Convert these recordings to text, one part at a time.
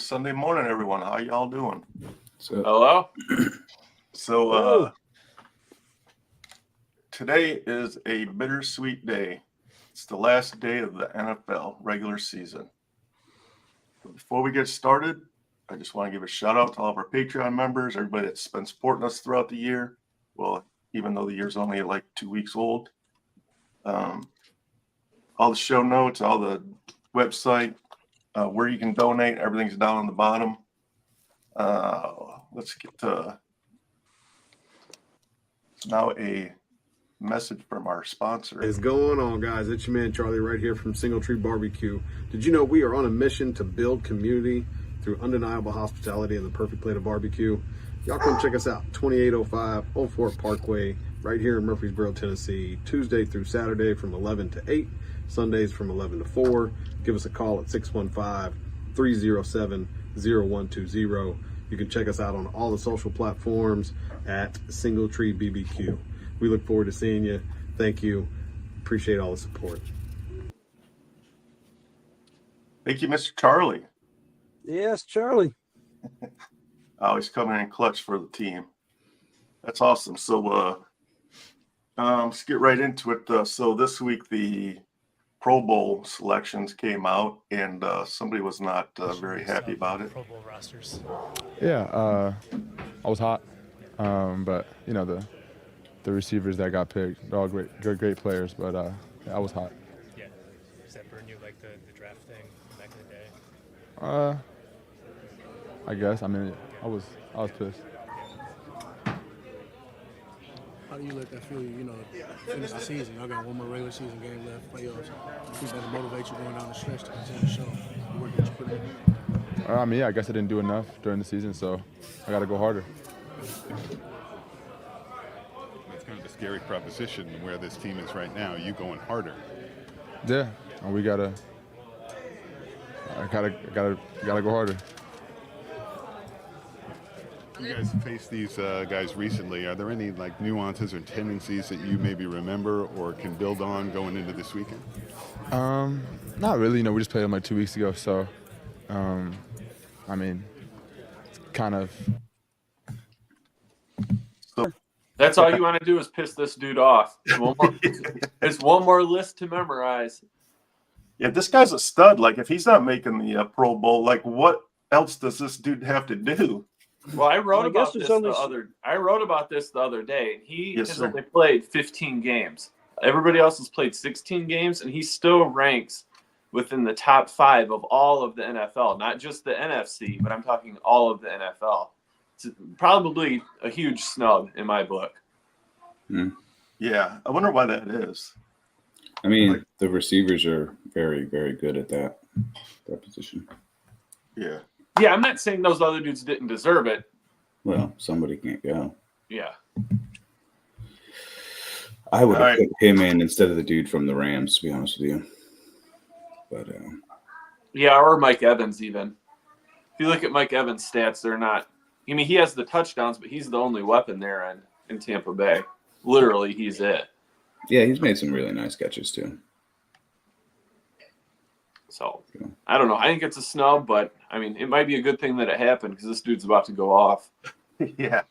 Good Sunday morning, everyone. How y'all doing? Hello. So today is a bittersweet day. It's the last day of the NFL regular season. But before we get started, I just want to give a shout out to all of our Patreon members, everybody that's been supporting us throughout the year. Well, even though the year's only like 2 weeks old. All the show notes, all the website, where you can donate, everything's down on the bottom. Let's get to now a message from our sponsor. What is going on, guys? It's your man Charlie right here from Single Tree Barbecue. Did you know we are on a mission to build community through undeniable hospitality and the perfect plate of barbecue? Y'all come check us out, 2805 Old Fort Parkway, right here in Murfreesboro, Tennessee, Tuesday through Saturday from 11 to 8, Sundays from 11 to 4. Give us a call at 615-307-0120. You can check us out on all the social platforms at Single Tree BBQ. We look forward to seeing you. Thank you. Appreciate all the support. Thank you, Mr. Charlie. Yes, Charlie. Always coming in clutch for the team. That's awesome. So let's get right into it. So this week the Pro Bowl selections came out, and somebody was not very happy about it. Pro Bowl rosters. Yeah, I was hot, but you know the receivers that got picked, they're all great players. But I was hot. Yeah, does that burn you like the draft thing back in the day? I guess. I mean, I was pissed. How do you let that feel you, finish the season? Y'all got one more regular season game left, playoffs. You think that'll motivate you going down the stretch to continue to show the work that you put in? I mean, yeah, I guess I didn't do enough during the season, so I got to go harder. That's kind of a scary proposition where this team is right now. You going harder? Yeah, and I gotta go harder. You guys faced these guys recently. Are there any like nuances or tendencies that you maybe remember or can build on going into this weekend? Not really. We just played them like 2 weeks ago, so I mean, it's kind of. That's all you want to do is piss this dude off. It's one more list to memorize. Yeah, this guy's a stud. Like, if he's not making the Pro Bowl, like, what else does this dude have to do? Well, I wrote about this the other day. He has only played 15 games. Everybody else has played 16 games, and he still ranks within the top 5 of all of the NFL, not just the NFC, but I'm talking all of the NFL. It's probably a huge snub in my book. Yeah, I wonder why that is. I mean, the receivers are very, very good at that position. Yeah. Yeah, I'm not saying those other dudes didn't deserve it. Well, somebody can't go. Yeah. I would have put him in instead of the dude from the Rams, to be honest with you. But yeah, or Mike Evans even. If you look at Mike Evans' stats, they're not. I mean, he has the touchdowns, but he's the only weapon there in Tampa Bay. Literally, he's it. Yeah, he's made some really nice catches too. So, I don't know. I think it's a snub, but, I mean, it might be a good thing that it happened because this dude's about to go off. Yeah.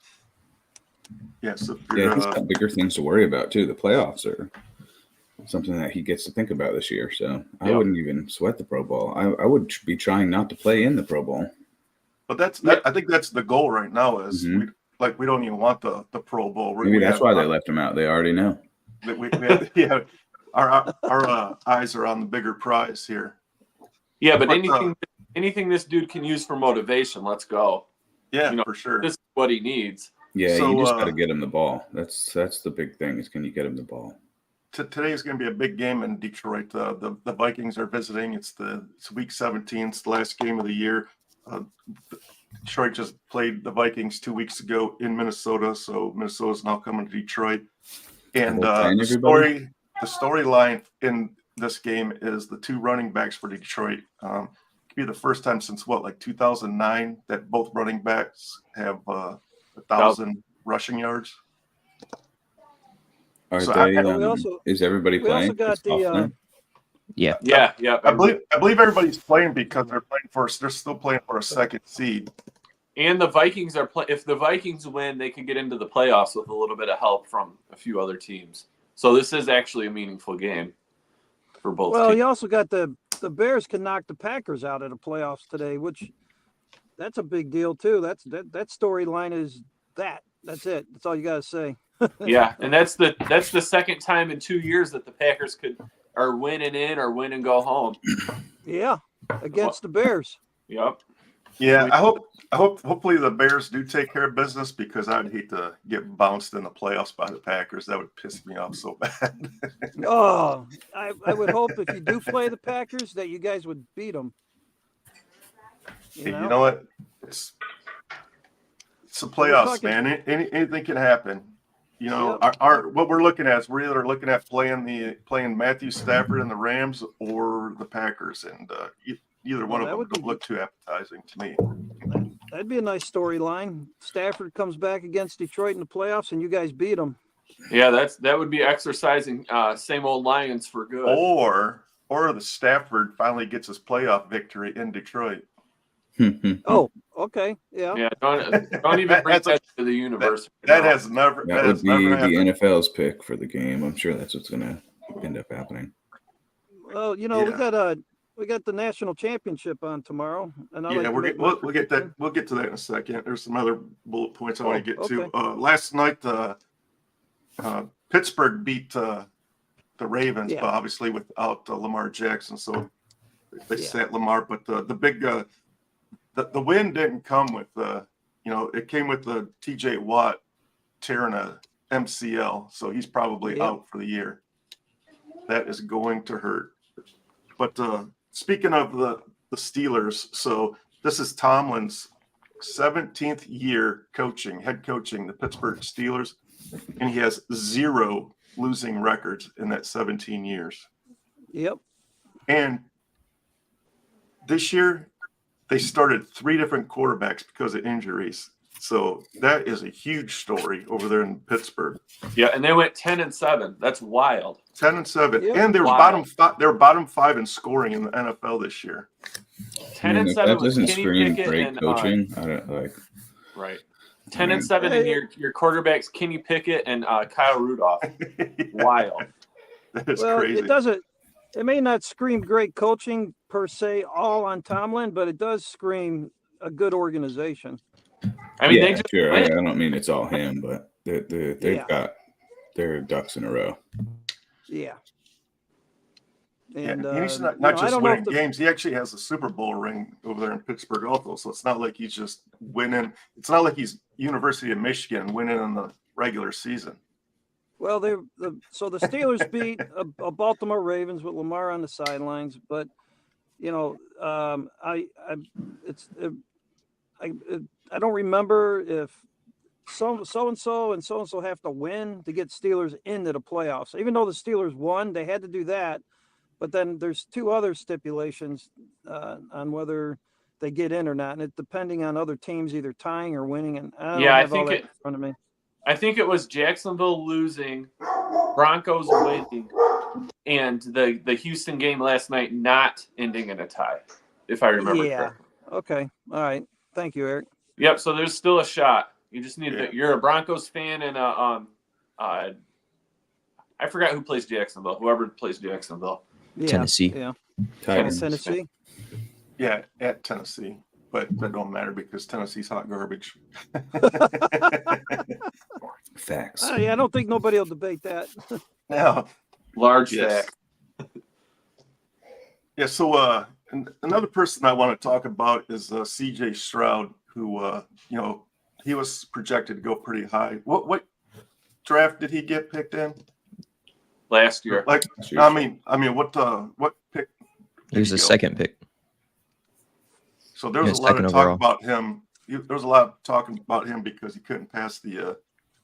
Yeah, so he's got bigger things to worry about, too. The playoffs are something that he gets to think about this year. So, I wouldn't even sweat the Pro Bowl. I would be trying not to play in the Pro Bowl. But I think that's the goal right now is, we don't even want the Pro Bowl. Maybe that's why they left him out. They already know. Our eyes are on the bigger prize here. Yeah, but anything this dude can use for motivation, let's go. Yeah, for sure. This is what he needs. Yeah, so, you just got to get him the ball. That's the big thing is can you get him the ball? Today is going to be a big game in Detroit. The Vikings are visiting. It's week 17. It's the last game of the year. Detroit just played the Vikings 2 weeks ago in Minnesota, so Minnesota's now coming to Detroit. And the storyline in this game is the 2 running backs for Detroit. Could be the first time since 2009 that both running backs have 1,000 rushing yards. Is everybody playing? We also got Yeah. I believe everybody's playing because they're still playing for a second seed. And the Vikings are if the Vikings win, they could get into the playoffs with a little bit of help from a few other teams. So this is actually a meaningful game for both teams. You also got the Bears can knock the Packers out of the playoffs today, which that's a big deal too. That storyline is that's it. That's all you got to say. Yeah, and that's the second time in 2 years that the Packers are winning in or win and go home. Yeah, against the Bears. Yep. Yeah, hopefully the Bears do take care of business, because I'd hate to get bounced in the playoffs by the Packers. That would piss me off so bad. Oh, I would hope if you do play the Packers that you guys would beat them. You know what? It's the playoffs, man. Anything can happen. You know, our what we're looking at is we're either looking at playing Matthew Stafford and the Rams or the Packers, and either one of them don't look too appetizing to me. That'd be a nice storyline. Stafford comes back against Detroit in the playoffs, and you guys beat them. Yeah, that would be exercising same old Lions for good. Or the Stafford finally gets his playoff victory in Detroit. Oh, okay, yeah. Yeah, don't even bring that to the universe. That has never. That would be the NFL's pick for the game. I'm sure that's what's going to end up happening. Well, we got the national championship on tomorrow, and we'll get to that in a second. There's some other bullet points I want to get to. Last night, Pittsburgh beat the Ravens, but obviously without Lamar Jackson, so they sat Lamar. But the big the win didn't come with it came with the TJ Watt tearing a MCL, so he's probably out for the year. That is going to hurt. But speaking of the Steelers, so this is Tomlin's 17th year head coaching the Pittsburgh Steelers, and he has 0 losing records in that 17 years. Yep. And this year, they started 3 different quarterbacks because of injuries. So that is a huge story over there in Pittsburgh. Yeah, and they went 10-7. That's wild. 10-7, and they were bottom 5. They were bottom 5 in scoring in the NFL this year. 10-7. That doesn't scream great coaching. I don't like. Right. 10-7, and your quarterbacks Kenny Pickett and Kyle Rudolph. Wild. That is crazy. It doesn't. It may not scream great coaching per se, all on Tomlin, but it does scream a good organization. I mean, I don't mean it's all him, but they've got their ducks in a row. Yeah. And he's not just winning games. He actually has a Super Bowl ring over there in Pittsburgh also. So it's not like he's just winning. It's not like he's University of Michigan winning in the regular season. Well, so the Steelers beat a Baltimore Ravens with Lamar on the sidelines, but I don't remember if so and so have to win to get Steelers into the playoffs. Even though the Steelers won, they had to do that. But then there's 2 other stipulations on whether they get in or not, and it's depending on other teams either tying or winning. And I think in front of me. I think it was Jacksonville losing, Broncos winning, and the Houston game last night not ending in a tie, if I remember correctly. Okay. All right. Thank you, Eric. Yep. So there's still a shot. You just need you're a Broncos fan and I forgot who plays Jacksonville. Whoever plays Jacksonville. Yeah, Tennessee. Yeah. Tennessee. Yeah, at Tennessee. But that don't matter because Tennessee's hot garbage. Facts. I don't think nobody will debate that. No. Large fact. Yeah, so another person I want to talk about is C.J. Stroud, who, he was projected to go pretty high. What draft did he get picked in? Last year. What pick? He was the second pick. So there was a lot of talk about him. There was a lot of talking about him because he couldn't pass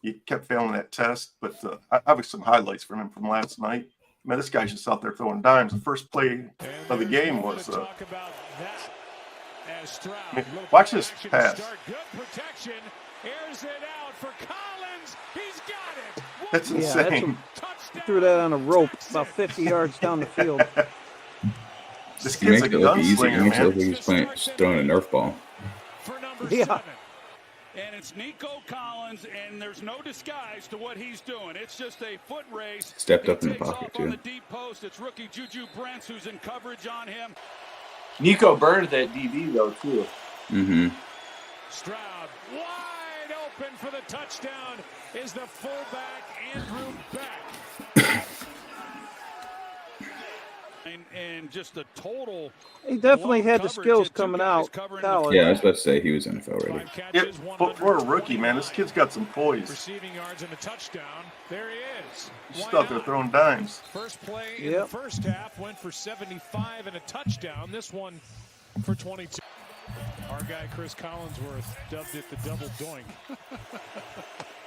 he kept failing that test. But I have some highlights from him from last night. Man, this guy's just out there throwing dimes. The first play of the game was. Watch this pass. That's insane. He threw that on a rope about 50 yards down the field. This He kid's makes a it look easy. He gunslinger, makes it look man. like he's throwing a Nerf ball. For number Yeah. 7. And it's Nico Collins, and there's no disguise to what he's doing. It's just a foot race. Stepped He up in the takes pocket, off on too. the deep post. It's rookie Juju Brents who's in coverage on him. Nico burned that DB though too. Mm-hmm. Stroud wide open for the touchdown is the fullback Andrew Beck. and just a total. He definitely had the skills coming out. College. Yeah, I was about to say he was NFL ready. Yeah, for a rookie, man, this kid's got some poise. Receiving yards and a touchdown. There he is. He's out there throwing dimes. First play in the first half went for 75 and a touchdown. This one for 22. Our guy Chris Collinsworth dubbed it the double doink.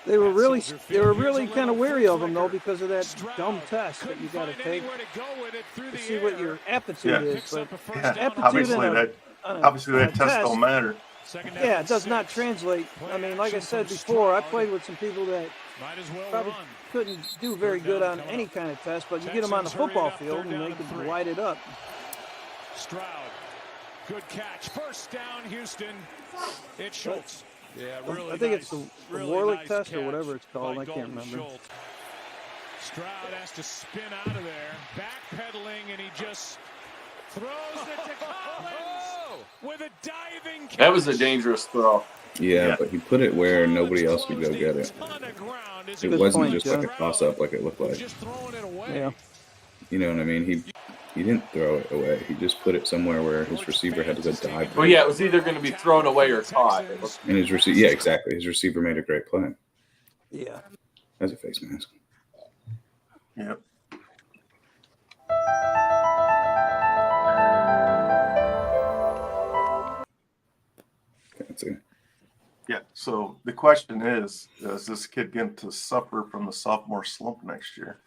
They were really kind of weary of him though because of that dumb test that you got to take to see what your aptitude is. But aptitude obviously that test don't matter. Yeah, it does not translate. I mean, like I said before, I played with some people that probably couldn't do very good on any kind of test, but you get them on the football field and they can light it up. Stroud, good catch. First down, Houston. It's Schultz. Yeah, really. I think nice, it's the really Warlick nice test or whatever it's called. I Dalton can't remember. Schultz. Stroud has to spin out of there, backpedaling, and he just throws it to Collins with a diving catch. That was a dangerous throw. Yeah, but he put it where nobody else could go get it. It wasn't just like a toss-up like it looked like. Yeah. You know what I mean? He didn't throw it away. He just put it somewhere where his receiver had to go dive. Well, yeah, it was either going to be thrown away or caught. And his receiver, yeah, exactly. His receiver made a great play. Yeah. That's a face mask. Yep. Can't see. Yeah. So the question is this kid going to suffer from the sophomore slump next year?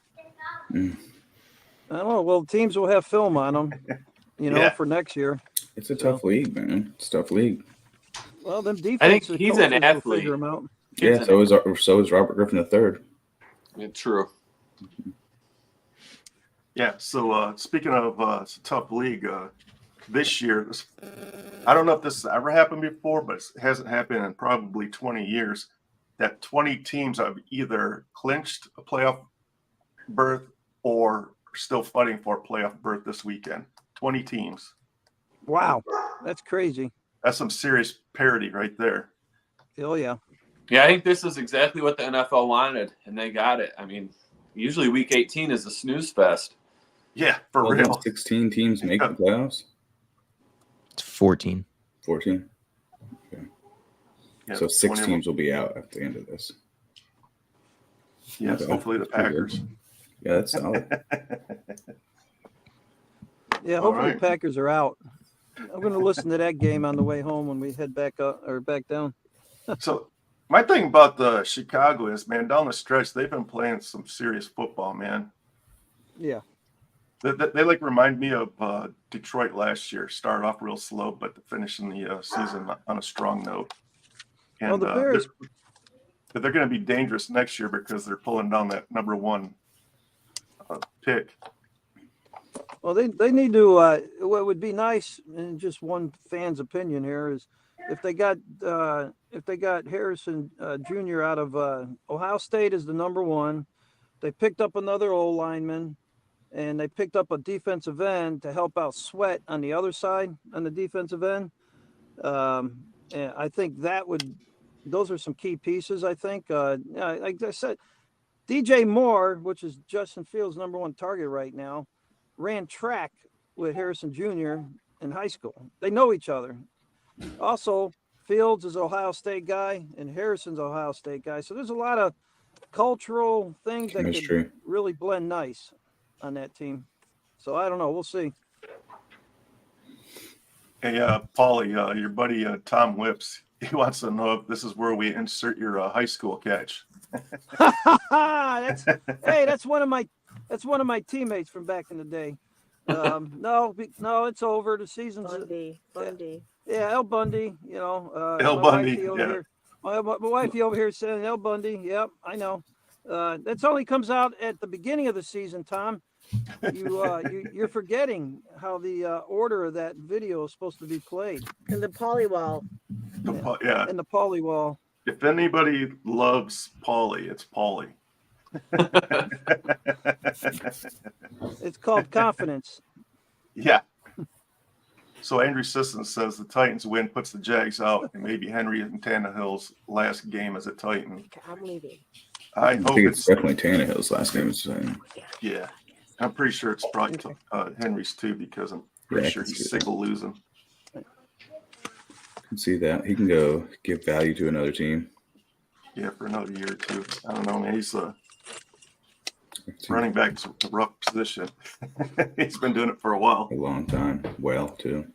I don't know. Well, teams will have film on them, for next year. It's a tough league, man. It's a tough league. Well, them defense. I think he's an athlete. Figure him out. Yeah, so is Robert Griffin III. Yeah, true. Yeah. So speaking of it's a tough league, this year, I don't know if this has ever happened before, but it hasn't happened in probably 20 years, that 20 teams have either clinched a playoff berth or are still fighting for a playoff berth this weekend. 20 teams. Wow. That's crazy. That's some serious parity right there. Oh, yeah. Yeah, I think this is exactly what the NFL wanted, and they got it. I mean, usually Week 18 is a snooze fest. Yeah, for real. 16 teams make the playoffs? It's 14. 14? Okay. Yeah, so 6 teams will be out at the end of this. Yes, hopefully the Packers. Yeah, that's solid. Yeah, hopefully the Packers are out. I'm going to listen to that game on the way home when we head back up or back down. So my thing about the Chicago is, man, down the stretch, they've been playing some serious football, man. Yeah. They like remind me of Detroit last year. Started off real slow, but finishing the season on a strong note. And the Bears, they're going to be dangerous next year because they're pulling down that number 1 pick. well, they need to. What would be nice, and just one fan's opinion here, is if they got Harrison Jr. out of Ohio State as the number 1, they picked up another O lineman. And they picked up a defensive end to help out Sweat on the other side on the defensive end. And I think those are some key pieces, I think. Like I said, DJ Moore, which is Justin Fields' number 1 target right now, ran track with Harrison Jr. in high school. They know each other. Also, Fields is an Ohio State guy and Harrison's an Ohio State guy. So there's a lot of cultural things that could really blend nice on that team. So I don't know. We'll see. Hey, Paulie, your buddy Tom Whips, he wants to know if this is where we insert your high school catch. That's one of my teammates from back in the day. No, it's over. The season's Bundy. Yeah, El Bundy. El Bundy. Yeah. My wifey over here saying El Bundy. Yep, I know. That's only comes out at the beginning of the season, Tom. You're forgetting how the order of that video is supposed to be played. In the polywall. Yeah. In the polywall. If anybody loves Pauly, it's Pauly. It's called confidence. Yeah. So Andrew Sisson says the Titans win puts the Jags out, and maybe Henry and Tannehill's last game as a Titan. I'm leaving. I think it's definitely Tannehill's last game. Yeah, I'm pretty sure it's probably Henry's too, because I'm pretty sure he's sick of losing. I can see that he can go give value to another team. Yeah, for another year or two. I don't know, man. He's running back's a rough position. He's been doing it for a while. A long time. Well, too.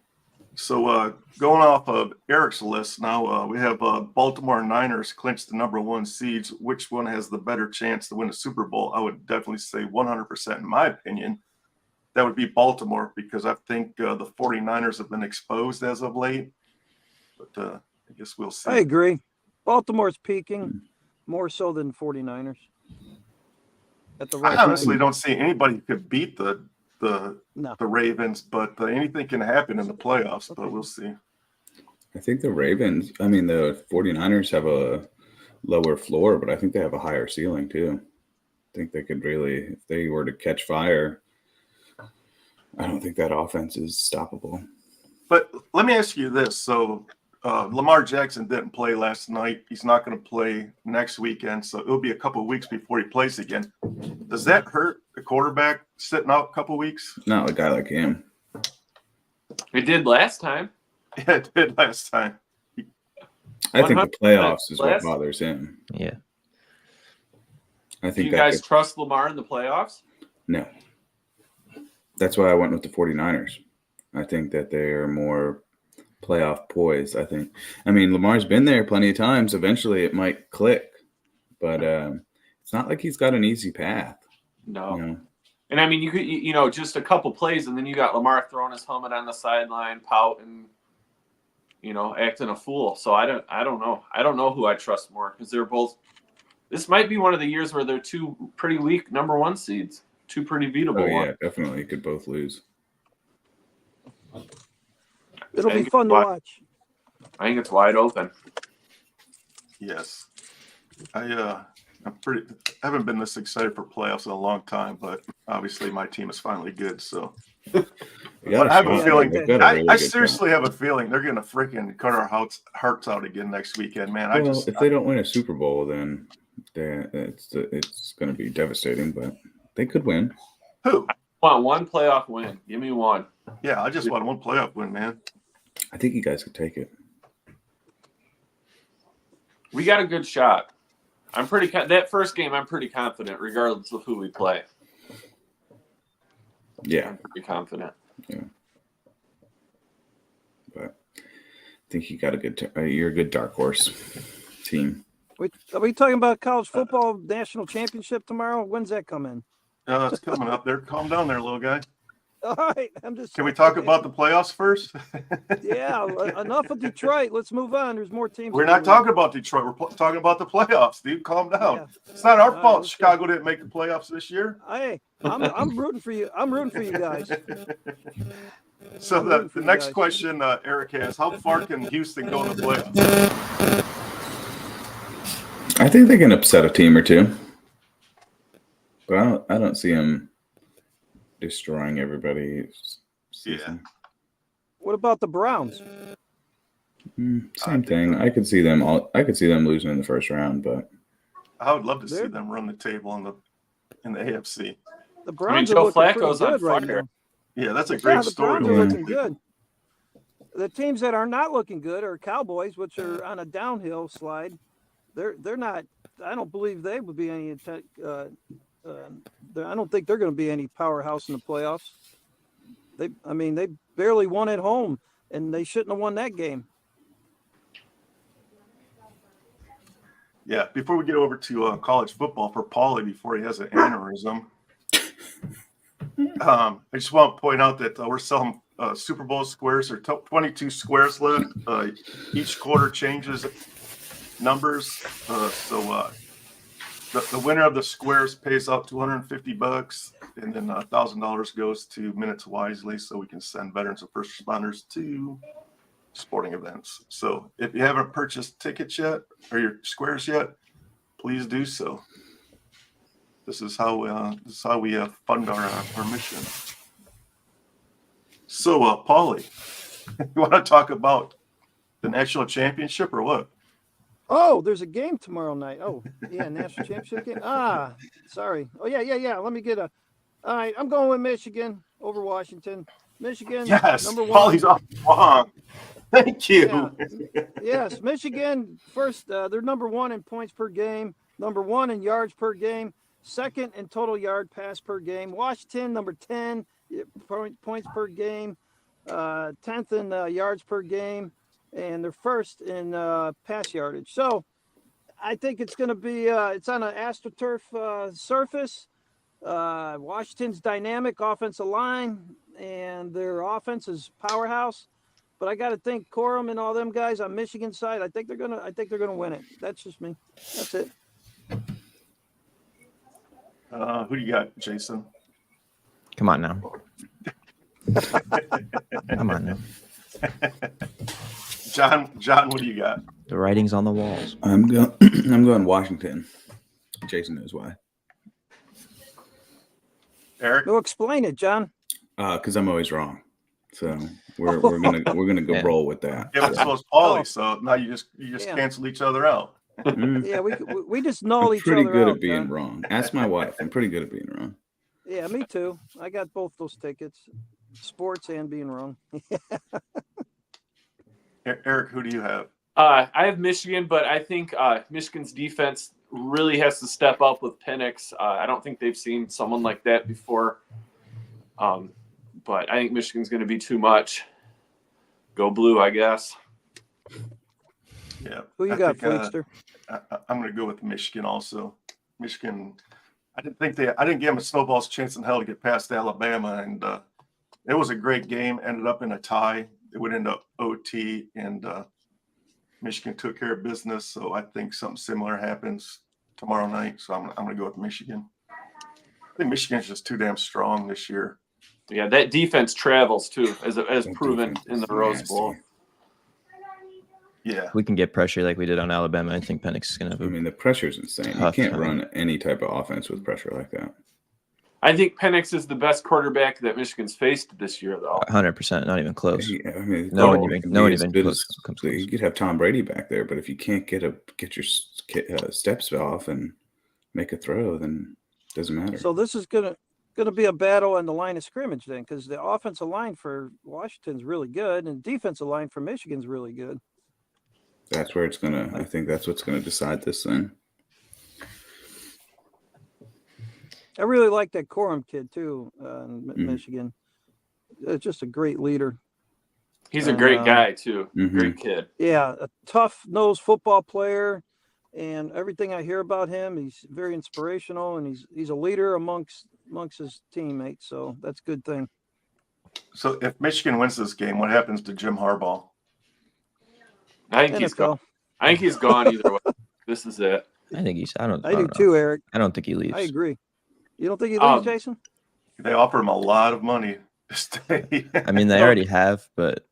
So going off of Eric's list now, we have Baltimore Niners clinch the #1 seeds. Which one has the better chance to win a Super Bowl? I would definitely say 100%, in my opinion, that would be Baltimore, because I think the 49ers have been exposed as of late. But I guess we'll see. I agree. Baltimore's peaking more so than 49ers. I honestly don't see anybody who could beat the Ravens, but anything can happen in the playoffs, but we'll see. I think the 49ers have a lower floor, but I think they have a higher ceiling too. I think they could really, if they were to catch fire, I don't think that offense is stoppable. But let me ask you this. So Lamar Jackson didn't play last night. He's not going to play next weekend, so it'll be a couple of weeks before he plays again. Does that hurt the quarterback sitting out a couple of weeks? Not a guy like him. It did last time. Yeah, it did last time. I think the playoffs is what bothers him. Yeah. I think Do you guys trust Lamar in the playoffs? No. That's why I went with the 49ers. I think that they are more playoff poised, I think. I mean, Lamar's been there plenty of times. Eventually it might click, but it's not like he's got an easy path. No. You know? And I mean, you could, just a couple plays, and then you got Lamar throwing his helmet on the sideline, pouting, acting a fool. So I don't know. I don't know who I trust more, because they're both. This might be one of the years where they're two pretty weak #1 seeds, two pretty beatable. Oh yeah, ones. definitely. Could both lose. It'll be fun to watch. I think it's wide open. Yes. I haven't been this excited for playoffs in a long time, but obviously my team is finally good. So but I have a feeling. I seriously have a feeling they're going to freaking cut our hearts out again next weekend, man. If they don't win a Super Bowl, then it's going to be devastating. But they could win. Who? I want one playoff win. Give me one. Yeah, I just want one playoff win, man. I think you guys could take it. We got a good shot. I'm pretty that first game. I'm pretty confident, regardless of who we play. Yeah, I'm pretty confident. Yeah, but I think you got a good. You're a good dark horse team. Are we talking about college football national championship tomorrow? When's that come in? It's coming up there. Calm down there, little guy. All right, I'm just. Can we talk about the playoffs first? Yeah, enough of Detroit. Let's move on. There's more teams. We're not talking about Detroit. We're talking about the playoffs, dude. Calm down. Yeah. It's not our fault Chicago didn't make the playoffs this year. Hey, I'm rooting for you. I'm rooting for you guys. So the next question Eric has: how far can Houston go in the playoffs? I think they can upset a team or two, but I don't see them destroying everybody's season. Yeah. What about the Browns? Same thing. I could see them losing in the first round, but I would love to see them run the table in the AFC. The Browns Joe Flacco's on fire. Right now. Yeah, that's a great story. The Browns are looking good. The teams that are not looking good are Cowboys, which are on a downhill slide. They're not. I don't believe they would be any. I don't think they're going to be any powerhouse in the playoffs. They barely won at home, and they shouldn't have won that game. Yeah, before we get over to college football for Paulie, before he has an aneurysm, I just want to point out that we're selling Super Bowl squares. There are 22 squares left. Each quarter changes numbers. So the winner of the squares pays out $250. And then $1,000 goes to Minutes Wisely, so we can send veterans and first responders to sporting events. So if you haven't purchased tickets yet or your squares yet, please do so. This is how we fund our mission. So, Paulie, you want to talk about the national championship or what? Oh, there's a game tomorrow night. Oh, yeah, national championship game. Sorry. Oh, yeah. Let me get a. All right, I'm going with Michigan over Washington. Michigan, yes, number one. Paulie's off wrong. Thank you. Yeah. Yes, Michigan first. They're number one in points per game, number one in yards per game, second in total yard pass per game. Washington, number 10 points per game, 10th in yards per game, and they're first in pass yardage. So I think it's going to be. It's on an AstroTurf surface. Washington's dynamic offensive line, and their offense is powerhouse. But I got to think Corum and all them guys on Michigan side. I think they're gonna win it. That's just me. That's it. Who do you got, Jason? Come on now. Come on now. John, what do you got? The writing's on the walls. I'm going Washington. Jason knows why. Eric? No, explain it, John. Because I'm always wrong. So we're gonna go roll with that. Yeah, but so is Paulie. So now you just cancel each other out. Yeah, we just null each other I'm pretty good out, at being John. wrong. Ask my wife. I'm pretty good at being wrong. Yeah, me too. I got both those tickets, sports and being wrong. Eric, who do you have? I have Michigan, but I think Michigan's defense really has to step up with Penix. I don't think they've seen someone like that before. But I think Michigan's going to be too much. Go blue, I guess. Yeah. Who you got, Fleekster? I'm going to go with Michigan also. Michigan, I didn't give them a snowball's chance in hell to get past Alabama, and it was a great game. Ended up in a tie. It would end up OT, and Michigan took care of business. So I think something similar happens tomorrow night. So I'm going to go with Michigan. I think Michigan's just too damn strong this year. Yeah, that defense travels too, as proven in the Rose Bowl. Yeah, we can get pressure like we did on Alabama. I think Penix is going to have. I mean, the pressure's insane. You can't run any type of offense with pressure like that. I think Penix is the best quarterback that Michigan's faced this year, though. 100%, not even close. Yeah, I mean, no one even close. You could have Tom Brady back there, but if you can't get your steps off and make a throw, then it doesn't matter. So this is gonna be a battle on the line of scrimmage then, because the offensive line for Washington's really good and defensive line for Michigan's really good. That's where it's gonna. I think that's what's gonna decide this thing. I really like that Corum kid too, Michigan. It's just a great leader. He's a great guy too. Great kid. Yeah, a tough-nosed football player, and everything I hear about him, he's very inspirational, and he's a leader amongst his teammates. So that's a good thing. So if Michigan wins this game, what happens to Jim Harbaugh? I think he's gone. I think he's gone either way. This is it. I think he's. I do know. too, Eric. I don't think he leaves. I agree. You don't think he leaves, Jason? They offer him a lot of money to stay. I mean, they already have, but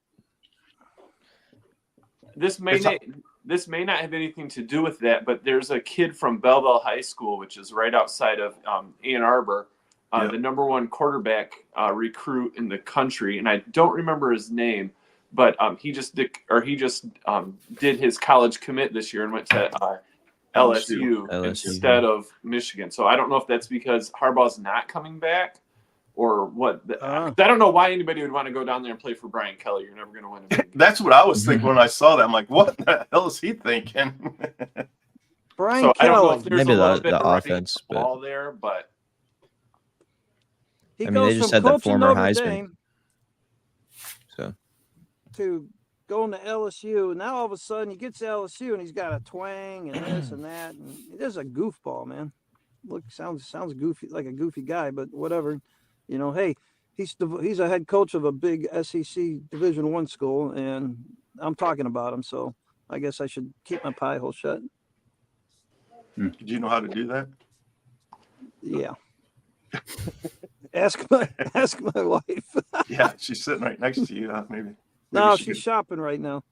this may not have anything to do with that. But there's a kid from Belleville High School, which is right outside of Ann Arbor, the number one quarterback recruit in the country, and I don't remember his name. But he just did his college commit this year and went to LSU instead of Michigan. So I don't know if that's because Harbaugh's not coming back or what. I don't know why anybody would want to go down there and play for Brian Kelly. You're never going to win a game. That's what I was thinking when I saw that. I'm like, what the hell is he thinking? Brian Kelly. I don't know if there's maybe a little bit the of offense, ball there, but he I mean, they just had that former Heisman. So. To going to LSU, and now all of a sudden he gets to LSU and he's got a twang and this and that, and it is a goofball, man. Look, sounds goofy, like a goofy guy, but whatever. You know, hey, he's a head coach of a big SEC Division I school, and I'm talking about him, so I guess I should keep my pie hole shut. Did you know how to do that? Yeah. Ask my wife. Yeah, she's sitting right next to you. Maybe no, she's shopping right now.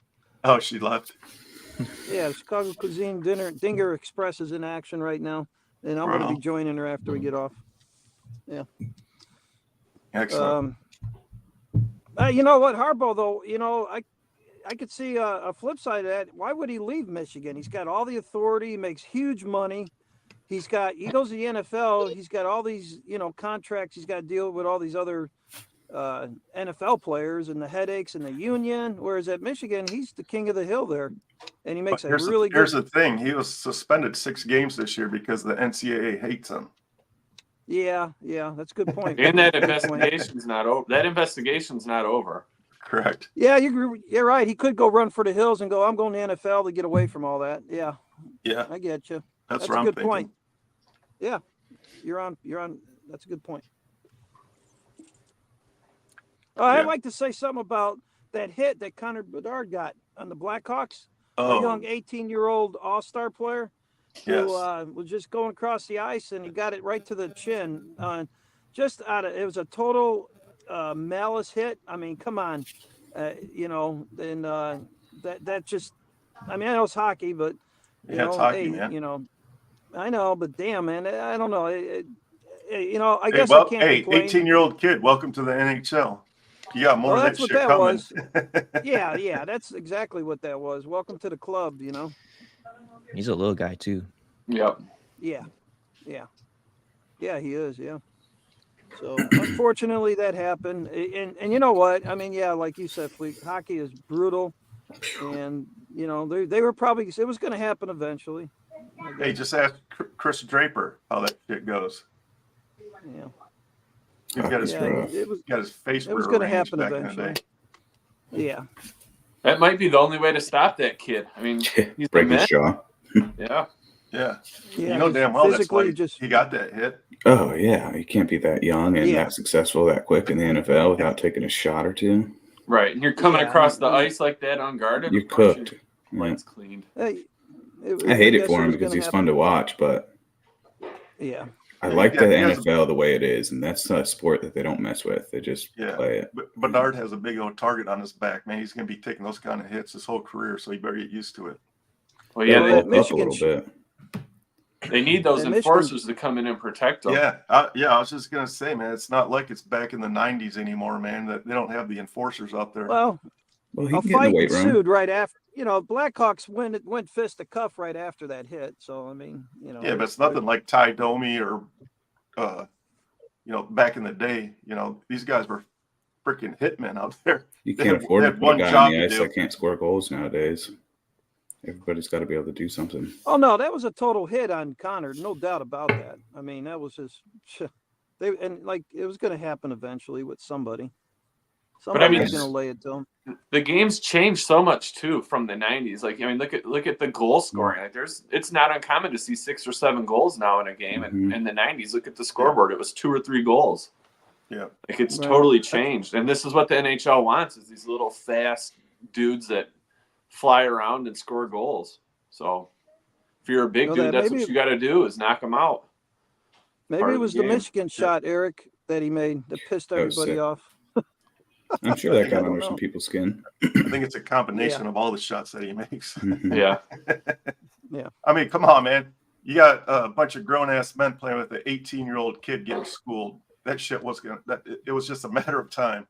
Oh, she left. Yeah, Chicago Cuisine Dinger Express is in action right now, and I'm going to be joining her after we get off. Yeah. Excellent. You know what, Harbaugh, though, you know, I could see a flip side of that. Why would he leave Michigan? He's got all the authority. He makes huge money. He goes to the NFL. He's got all these, you know, contracts. He's got to deal with all these other NFL players and the headaches and the union. Whereas at Michigan, he's the king of the hill there, and he makes Here's the thing: he was suspended 6 games this year because the NCAA hates him. Yeah, that's a good point. And that investigation's not over. That investigation's not over. Correct. Yeah, you're right. He could go run for the hills and go, I'm going to NFL to get away from all that. Yeah. Yeah. I get you. That's a good point. Yeah. You're on. That's a good point. I'd like to say something about that hit that Connor Bedard got on the Blackhawks. A young 18-year-old all-star player who was just going across the ice, and he got it right to the chin. It was a total malice hit. I mean, come on, you know, and that just, I mean, I know it's hockey, but you know, hockey, man. You know, I know, but damn, man, I don't know. You know, I guess I can't complain. 18-year-old kid, welcome to the NHL. You got more of that shit coming. Was. Yeah, that's exactly what that was. Welcome to the club, you know. He's a little guy too. Yep. Yeah, he is. Yeah. So unfortunately, that happened, and you know what? I mean, yeah, like you said, Fleet, hockey is brutal, and you know they were probably it was going to happen eventually. Hey, just ask Chris Draper how that shit goes. Yeah. He's got his face. It was going to happen eventually. Yeah. That might be the only way to stop that kid. I mean, he's break his jaw. Yeah. You know damn well that's why he got that hit. Oh yeah, you can't be that young and that successful that quick in the NFL without taking a shot or two. Right, and you're coming across the ice like that unguarded. You're cooked. Lights cleaned. Hey, I hate it for him because he's fun to watch, but yeah. I like the NFL the way it is, and that's a sport that they don't mess with. They just play it. But Bedard has a big old target on his back, man. He's going to be taking those kind of hits his whole career, so he better get used to it. Well, yeah, Michigan, up a little bit. They need those enforcers to come in and protect them. Yeah, I was just going to say, man, it's not like it's back in the 90s anymore, man, that they don't have the enforcers out there. Well he a can get in fight the weight room. ensued right after. You know, Blackhawks went fist to cuff right after that hit. So, I mean, you know. Yeah, but it's nothing like Ty Domi or, you know, back in the day. You know, these guys were freaking hitmen out there. You can't afford to put a guy on the ice that can't score goals nowadays. Everybody's got to be able to do something. Oh, no, that was a total hit on Connor. No doubt about that. I mean, that was just – it was going to happen eventually with somebody. Somebody was going to lay it to him. The game's changed so much too from the 90s. Like, I mean, look at the goal scoring. Like, it's not uncommon to see 6 or 7 goals now in a game. And in the 90s, look at the scoreboard. It was 2 or 3 goals. Yeah, like it's totally changed. And this is what the NHL wants: is these little fast dudes that fly around and score goals. So if you're a big dude, that's what you got to do is knock them out. Maybe it was the Michigan shot, Eric, that he made that pissed everybody off. I'm sure that got under some people's skin. I think it's a combination of all the shots that he makes. Yeah. I mean, come on, man. You got a bunch of grown-ass men playing with an 18-year-old kid getting schooled. That shit was it was just a matter of time.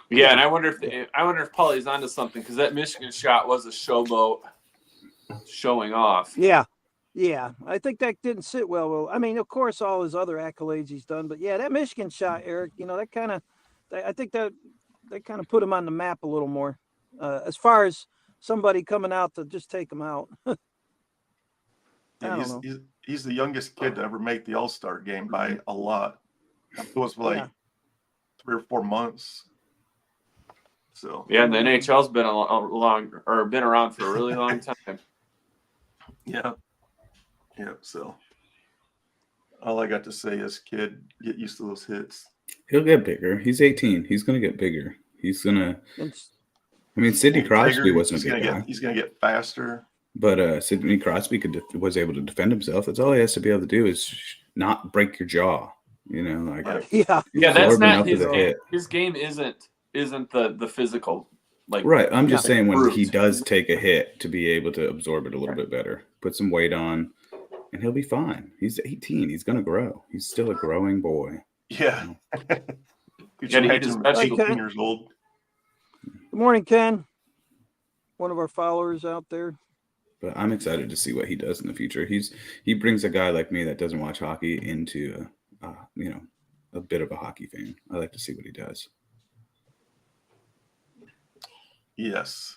Yeah, and I wonder if Paulie's onto something, because that Michigan shot was a showboat showing off. Yeah. I think that didn't sit well. I mean, of course, all his other accolades he's done, but yeah, that Michigan shot, Eric, you know, that kind of, I think that kind of put him on the map a little more, as far as somebody coming out to just take him out. He's the youngest kid to ever make the All-Star game by a lot. It was like 3 or 4 months. So yeah, and the NHL's been been around for a really long time. Yeah. So all I got to say is, kid, get used to those hits. He'll get bigger. He's 18. He's going to get bigger. He's going to. I mean, Sidney Crosby wasn't a big guy. He's going to get faster. But Sidney Crosby was able to defend himself. That's all he has to be able to do is not break your jaw. You know, like that's not his game. His game isn't the physical. Like, right. I'm just saying when he does take a hit to be able to absorb it a little bit better, put some weight on, and he'll be fine. He's 18. He's going to grow. He's still a growing boy. Yeah. He's 18 years old. Good morning, Ken. One of our followers out there. But I'm excited to see what he does in the future. He brings a guy like me that doesn't watch hockey into a bit of a hockey fan. I like to see what he does. Yes.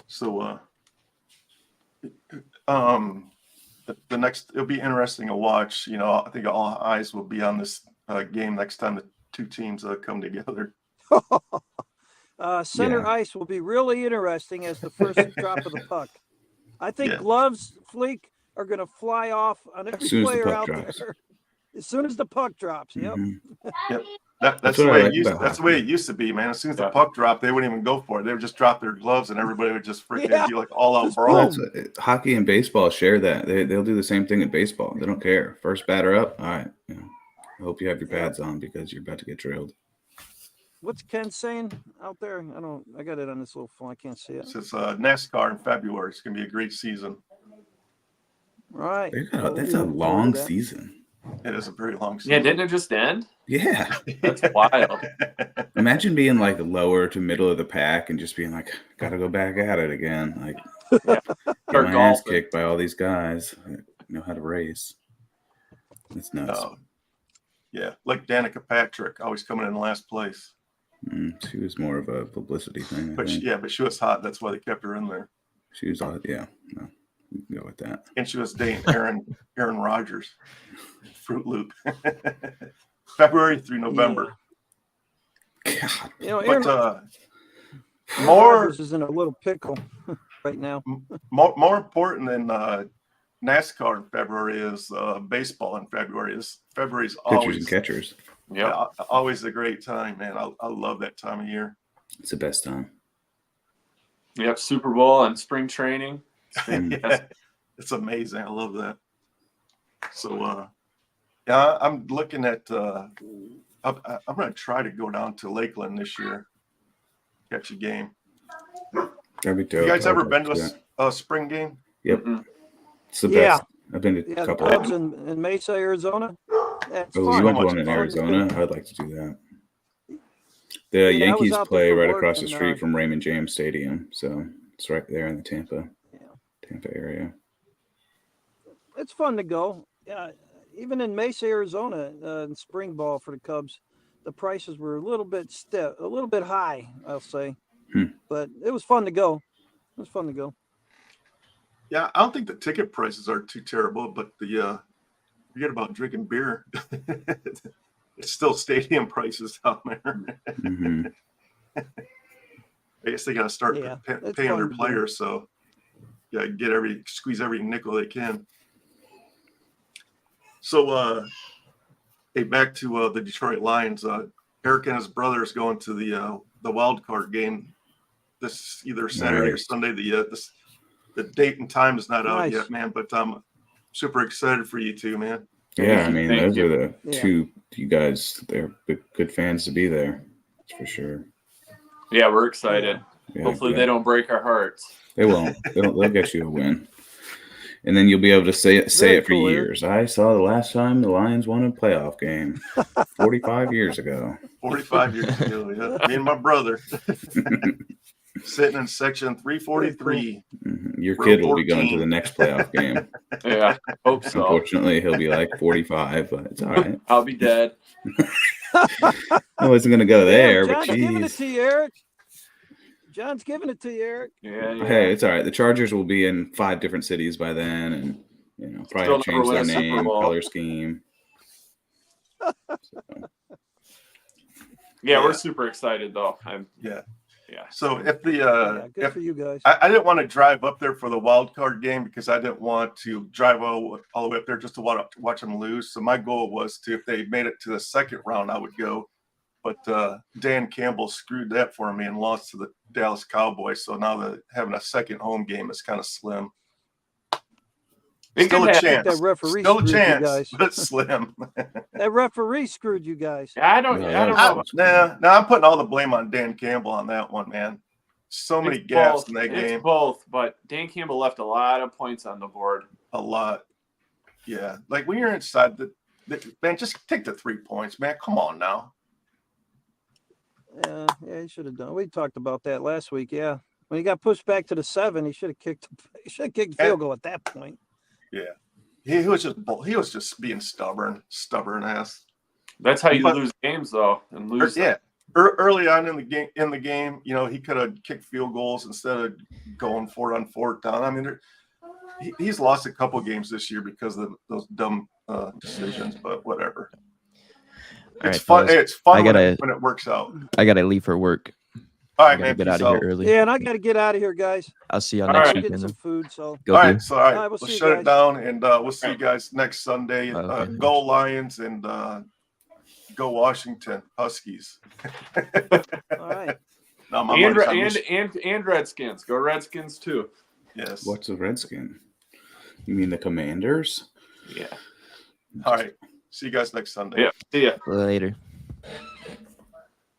So the next, it'll be interesting to watch. You know, I think all eyes will be on this game next time the two teams come together. Center ice will be really interesting as the first drop of the puck. I think gloves, Fleek, are going to fly off on every player out there as soon as the puck drops. Yep. Mm-hmm. Yep. That's the way it used to be, man. As soon as the puck dropped, they wouldn't even go for it. They would just drop their gloves, and everybody would just freaking be like all out brawl. Hockey and baseball share that. They'll do the same thing in baseball. They don't care. First batter up. All right. You know, I hope you have your pads on because you're about to get drilled. What's Ken saying out there? I got it on this little phone. I can't see it. It says NASCAR in February. It's going to be a great season. Right. That's a long season. It is a very long season. Yeah, didn't it just end? Yeah. That's wild. Imagine being like lower to middle of the pack and just being like, got to go back at it again. Like, get my ass kicked by all these guys that know how to race. It's nuts. Yeah, like Danica Patrick, always coming in last place. She was more of a publicity thing. But she was hot. That's why they kept her in there. She was hot. Yeah, no, we can go with that. And she was dating Aaron Rodgers, Fruit Loop, February through November. God, Aaron Rodgers is in a little pickle right now. More important than NASCAR in February is baseball in February. February's always pitchers and catchers. Yeah, always a great time, man. I love that time of year. It's the best time. Yep, Super Bowl and spring training. It's amazing. I love that. So, I'm looking at. I'm going to try to go down to Lakeland this year, catch a game. That'd be dope. You guys ever been to a spring game? Yep. It's the best. I've been to a couple of them. in Mesa, Arizona. That's you went to one in Arizona? I'd like to do that. The Yankees play right across the street from Raymond James Stadium, so it's right there in the Tampa area. It's fun to go. Yeah, even in Mesa, Arizona, in spring ball for the Cubs, the prices were a little bit stiff, a little bit high, I'll say. But it was fun to go. Yeah, I don't think the ticket prices are too terrible, but forget about drinking beer. It's still stadium prices out there. Mm-hmm. I guess they got to start paying their players, so squeeze every nickel they can. So, back to the Detroit Lions. Eric and his brother is going to the wild card game this either Saturday or Sunday. The date and time is not out yet, man, but I'm super excited for you two, man. Yeah, I mean, those are the two you guys. They're good fans to be there. That's for sure. Yeah, we're excited. Yeah, hopefully they don't break our hearts. They won't. They'll get you a win. And then you'll be able to say it for years. I saw the last time the Lions won a playoff game 45 years ago. 45 years ago, yeah. Me and my brother. Sitting in section 343. Mm-hmm. Your kid will be going to the next playoff game. Yeah, hope so. Unfortunately, he'll be like 45, but it's all right. I'll be dead. I wasn't going to go there, but John's giving it to you, Eric. John's giving it to you, Eric. Yeah. Hey, it's all right. The Chargers will be in 5 different cities by then, and probably change their name, color scheme. Yeah, we're super excited though. Yeah. So So if good for you guys. I didn't want to drive up there for the wild card game because I didn't want to drive all the way up there just to watch them lose. So my goal was if they made it to the second round, I would go. But Dan Campbell screwed that for me and lost to the Dallas Cowboys. So now having a second home game is kind of slim. Still a chance. That referee Still a screwed chance, you guys. but slim. That referee screwed you guys. Yeah, I don't know. Nah, I'm putting all the blame on Dan Campbell on that one, man. So many gaps in that game. It's both, but Dan Campbell left a lot of points on the board. A lot. Yeah. Like when you're inside man, just take the 3 points, man. Come on now. Yeah, he should have done. We talked about that last week. Yeah. When he got pushed back to the 7, he should have kicked the field goal at that point. Yeah. He was just being stubborn ass. That's how you lose games, though, and lose. Yeah, early on in the game, you know, he could have kicked field goals instead of going for it on 4th down. I mean, he's lost a couple games this year because of those dumb decisions, but whatever. It's fun. It's fun when it works out. I gotta leave for work. All right, man. Get out of here early. Yeah, and I got to get out of here, guys. I'll see you next weekend. Get some food. So. Go all right, we'll shut it down, and we'll see you guys next Sunday. Okay. Go Lions and go Washington Huskies. All right. No, and Redskins. Go Redskins too. Yes. What's a Redskin? You mean the Commanders? Yeah. All right. See you guys next Sunday. Yeah. See ya. Later.